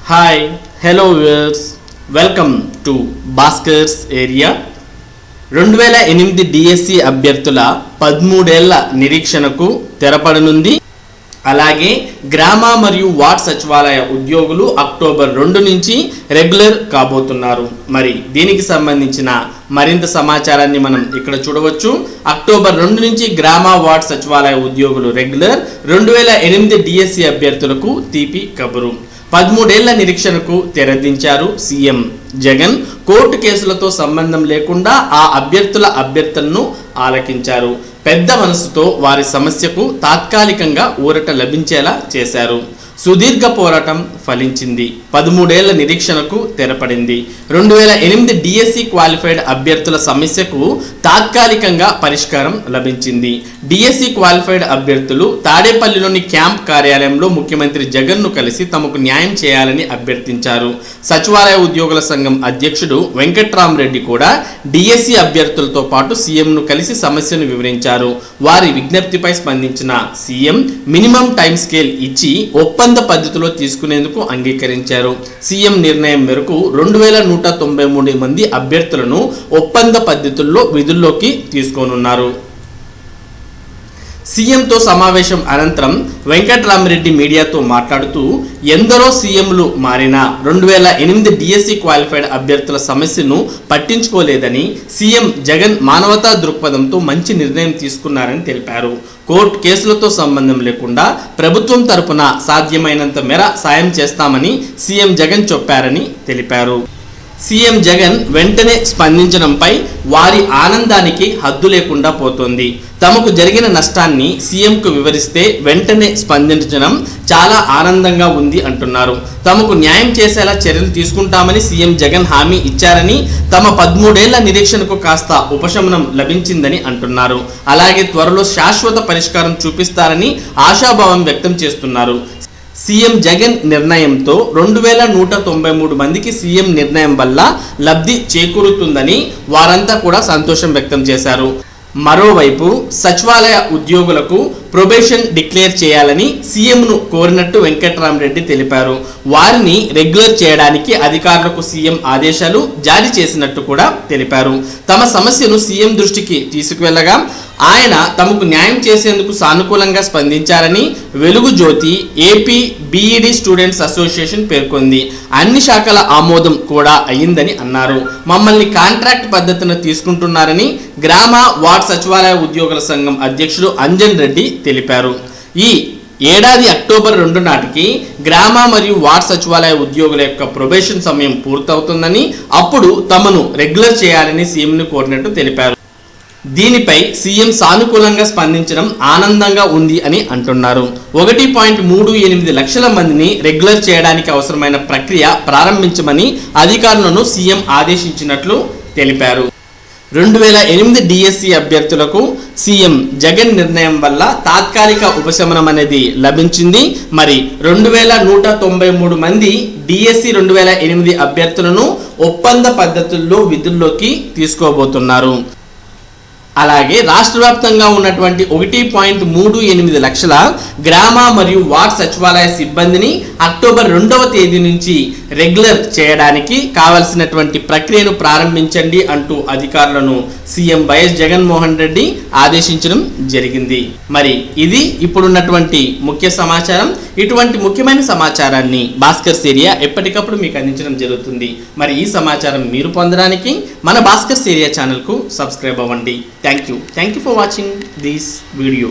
Hi hello viewers, welcome to Bhaskar's area. 2008 DSC అభ్యర్థుల 13 ఏళ్ల నిరీక్షణకు తెరపడనుంది. అలాగే గ్రామ మరియు వార్డ్ సచివాలయ ఉద్యోగులు అక్టోబర్ 2 నుంచి రెగ్యులర్ కాబోతున్నారు. మరి దీనికి సంబంధించిన మరింత సమాచారాన్ని మనం ఇక్కడ చూడవచ్చు. అక్టోబర్ 2 నుంచి గ్రామ వార్డ్ సచివాలయ ఉద్యోగులు రెగ్యులర్. 2008 డిఎస్సి అభ్యర్థులకు తీపి కబురు. 13 ఏళ్ల నిరీక్షణకు తెరదించారు సీఎం జగన్. కోర్టు కేసులతో సంబంధం లేకుండా ఆ అభ్యర్థులను ఆలకించారు. పెద్ద మనసుతో వారి సమస్యకు తాత్కాలికంగా ఊరట లభించేలా చేశారు. సుదీర్ఘ పోరాటం ఫలించింది. 13 ఏళ్ల నిరీక్షణకు తెరపడింది. 2008 డిఎస్సి క్వాలిఫైడ్ అభ్యర్థుల సమస్యకు తాత్కాలికంగా పరిష్కారం లభించింది. డిఎస్సి క్వాలిఫైడ్ అభ్యర్థులు తాడేపల్లిలోని క్యాంప్ కార్యాలయంలో ముఖ్యమంత్రి జగన్ను కలిసి తమకు న్యాయం చేయాలని అభ్యర్థించారు. సచివాలయ ఉద్యోగుల సంఘం అధ్యక్షుడు వెంకట్రామరెడ్డి కూడా డిఎస్సి అభ్యర్థులతో పాటు సీఎంను కలిసి సమస్యను వివరించారు. వారి విజ్ఞప్తిపై స్పందించిన సీఎం మినిమం టైం స్కేల్ ఇచ్చి ఒప్పంద పద్ధతిలో తీసుకునేందుకు అంగీకరించారు. సీఎం నిర్ణయం మేరకు 2193 మంది అభ్యర్థులను ఒప్పంద పద్ధతుల్లో విధుల్లోకి తీసుకోనున్నారు. సీఎంతో సమావేశం అనంతరం వెంకట్రామరెడ్డి మీడియాతో మాట్లాడుతూ, ఎందరో సీఎంలు మారినా 2008 డిఎస్సి క్వాలిఫైడ్ అభ్యర్థుల సమస్యను పట్టించుకోలేదని, సీఎం జగన్ మానవతా దృక్పథంతో మంచి నిర్ణయం తీసుకున్నారని తెలిపారు. కోర్టు కేసులతో సంబంధం లేకుండా ప్రభుత్వం తరపున సాధ్యమైనంత మేర సాయం చేస్తామని సీఎం జగన్ చెప్పారని తెలిపారు. సీఎం జగన్ వెంటనే స్పందించడంపై వారి ఆనందానికి హద్దు లేకుండా పోతోంది. తమకు జరిగిన నష్టాన్ని సీఎంకు వివరిస్తే వెంటనే స్పందించడం చాలా ఆనందంగా ఉంది అంటున్నారు. తమకు న్యాయం చేసేలా చర్యలు తీసుకుంటామని సీఎం జగన్ హామీ ఇచ్చారని, తమ 13 ఏళ్ల నిరీక్షణకు కాస్త ఉపశమనం లభించిందని అంటున్నారు. అలాగే త్వరలో శాశ్వత పరిష్కారం చూపిస్తారని ఆశాభావం వ్యక్తం చేస్తున్నారు. సీఎం జగన్ నిర్ణయంతో 2193 మందికి సీఎం నిర్ణయం వల్ల లబ్ధి చేకూరుతుందని వారంతా కూడా సంతోషం వ్యక్తం చేశారు. మరోవైపు సచివాలయ ఉద్యోగులకు ప్రొబేషన్ డిక్లేర్ చేయాలని సీఎంను కోరినట్టు వెంకట్రామరెడ్డి తెలిపారు. వారిని రెగ్యులర్ చేయడానికి అధికారులకు సీఎం ఆదేశాలు జారీ చేసినట్టు కూడా తెలిపారు. తమ సమస్యను సీఎం దృష్టికి తీసుకువెళ్లగా ఆయన తమకు న్యాయం చేసేందుకు సానుకూలంగా స్పందించారని వెలుగు జ్యోతి ఏపీ బీఈడి స్టూడెంట్స్ అసోసియేషన్ పేర్కొంది. అన్ని శాఖల ఆమోదం కూడా అయ్యిందని అన్నారు. మమ్మల్ని కాంట్రాక్ట్ పద్ధతిని తీసుకుంటున్నారని గ్రామ వార్డ్ సచివాలయ ఉద్యోగుల సంఘం అధ్యక్షుడు అంజన్ రెడ్డి తెలిపారు. ఈ ఏడాది అక్టోబర్ 2 నాటికి గ్రామ మరియు వార్డ్ సచివాలయ ఉద్యోగుల యొక్క ప్రొబేషన్ సమయం పూర్తవుతుందని, అప్పుడు తమను రెగ్యులర్ చేయాలని సీఎంను కోరినట్టు తెలిపారు. దీనిపై సీఎం సానుకూలంగా స్పందించడం ఆనందంగా ఉంది అని అంటున్నారు. 1.38 లక్షల మందిని రెగ్యులర్ చేయడానికి అవసరమైన ప్రక్రియ ప్రారంభించమని అధికారులను సీఎం ఆదేశించినట్లు తెలిపారు. 2008 డిఎస్సి అభ్యర్థులకు సీఎం జగన్ నిర్ణయం వల్ల తాత్కాలిక ఉపశమనం అనేది లభించింది. మరి 2193 మంది డిఎస్సి 2008 అభ్యర్థులను ఒప్పంద పద్ధతుల్లో విధుల్లోకి తీసుకోబోతున్నారు. అలాగే రాష్ట్ర వ్యాప్తంగా ఉన్నటువంటి 1.38 లక్షల గ్రామ మరియు వార్డ్ సచివాలయ సిబ్బందిని అక్టోబర్ 2వ తేదీ నుంచి రెగ్యులర్ చేయడానికి కావలసినటువంటి ప్రక్రియను ప్రారంభించండి అంటూ అధికారులను సీఎం వైఎస్ జగన్మోహన్ రెడ్డి ఆదేశించడం జరిగింది. మరి ఇది ఇప్పుడున్నటువంటి ముఖ్య సమాచారం. ఇటువంటి ముఖ్యమైన సమాచారాన్ని భాస్కర్స్ ఏరియా ఎప్పటికప్పుడు మీకు అందించడం జరుగుతుంది. మరి ఈ సమాచారం మీరు పొందడానికి మన భాస్కర్స్ ఏరియా ఛానల్కు సబ్స్క్రైబ్ అవ్వండి. Thank you for watching this video.